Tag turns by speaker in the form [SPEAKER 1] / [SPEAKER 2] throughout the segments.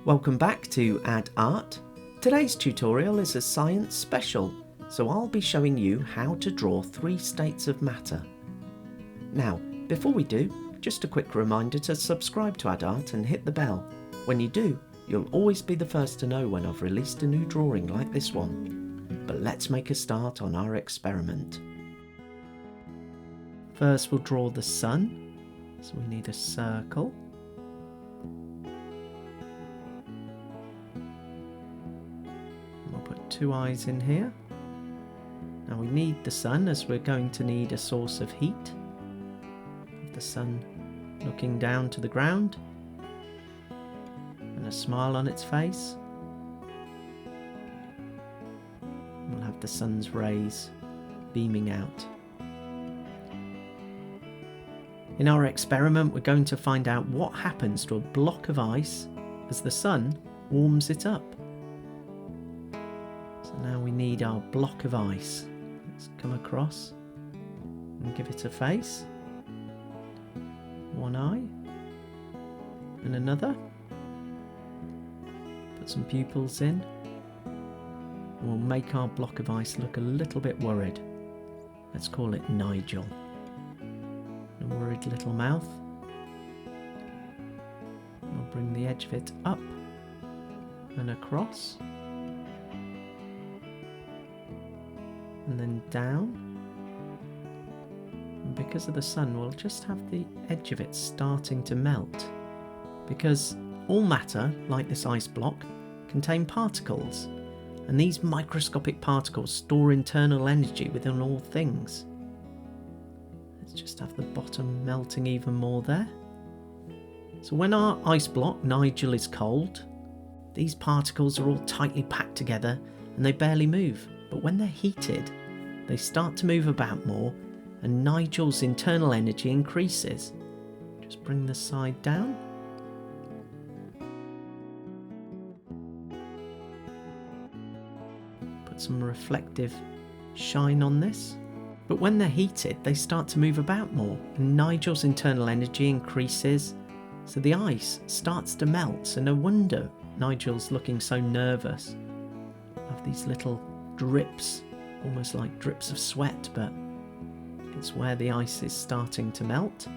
[SPEAKER 1] Welcome back to Add Art. Today's tutorial is a science special, so I'll be showing you how to draw 3 states of matter. Now, before we do, just a quick reminder to subscribe to Add Art and hit the bell. When you do, you'll always be the first to know when I've released a new drawing like this one. But let's make a start on our experiment. First we'll draw the sun, so we need a circle. We'll put 2 eyes in here. Now we need the sun as we're going to need a source of heat. The sun looking down to the ground and a smile on its face. We'll have the sun's rays beaming out. In our experiment, we're going to find out what happens to a block of ice as the sun warms it up. So now we need our block of ice. Let's come across and give it a face. 1 eye and another. Put some pupils in. And we'll make our block of ice look a little bit worried. Let's call it Nigel. A worried little mouth. We'll bring the edge of it up and across. And then down. And because of the sun, we'll just have the edge of it starting to melt. Because all matter, like this ice block, contain particles. And these microscopic particles store internal energy within all things. Let's just have the bottom melting even more there. So when our ice block, Nigel, is cold, these particles are all tightly packed together and they barely move. But when they're heated, they start to move about more and Nigel's internal energy increases. Just bring the side down. Put some reflective shine on this. But when they're heated, they start to move about more, and Nigel's internal energy increases, so the ice starts to melt, so no wonder Nigel's looking so nervous. I have these little drips, almost like drips of sweat, but it's where the ice is starting to melt.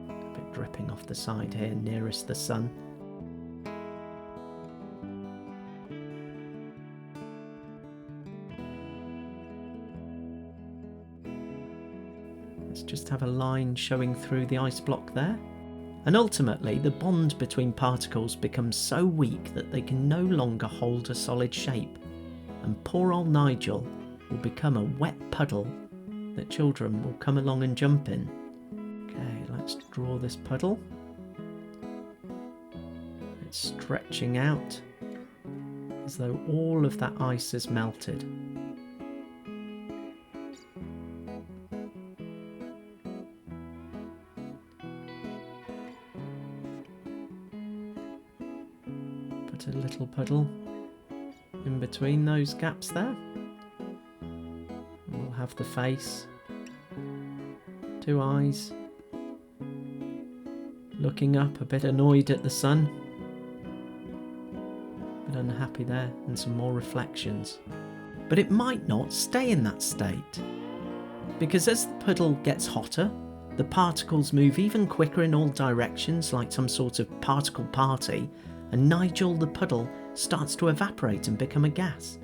[SPEAKER 1] A bit dripping off the side here, nearest the sun. Let's just have a line showing through the ice block there. And ultimately, the bond between particles becomes so weak that they can no longer hold a solid shape. And poor old Nigel will become a wet puddle that children will come along and jump in. Okay, let's draw this puddle. It's stretching out as though all of that ice has melted. Put a little puddle in between those gaps there. We'll have the face, 2 eyes, looking up, a bit annoyed at the sun, a bit unhappy there, and some more reflections. But it might not stay in that state, because as the puddle gets hotter, the particles move even quicker in all directions, like some sort of particle party, and Nigel the puddle starts to evaporate and become a gas.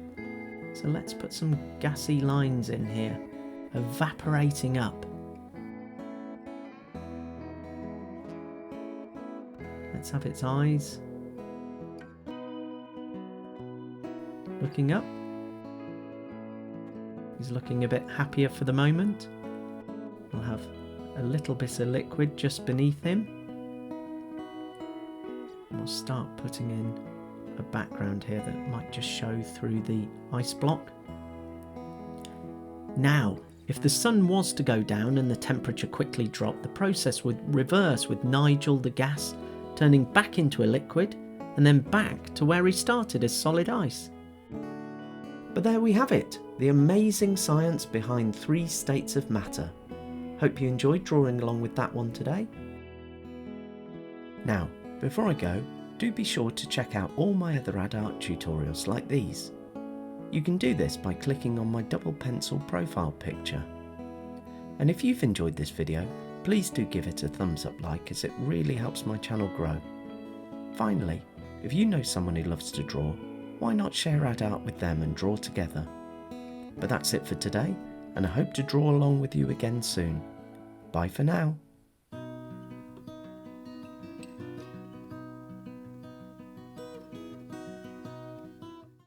[SPEAKER 1] So let's put some gassy lines in here, evaporating up. Let's have its eyes. Looking up. He's looking a bit happier for the moment. We'll have a little bit of liquid just beneath him. We'll start putting in a background here that might just show through the ice block. Now, if the sun was to go down and the temperature quickly dropped, the process would reverse with Nigel the gas turning back into a liquid and then back to where he started as solid ice. But there we have it, the amazing science behind 3 states of matter. Hope you enjoyed drawing along with that one today. Now, before I go, do be sure to check out all my other ad art tutorials like these. You can do this by clicking on my double pencil profile picture. And if you've enjoyed this video, please do give it a thumbs up like, as it really helps my channel grow. Finally, if you know someone who loves to draw, why not share ad art with them and draw together? But that's it for today, and I hope to draw along with you again soon. Bye for now.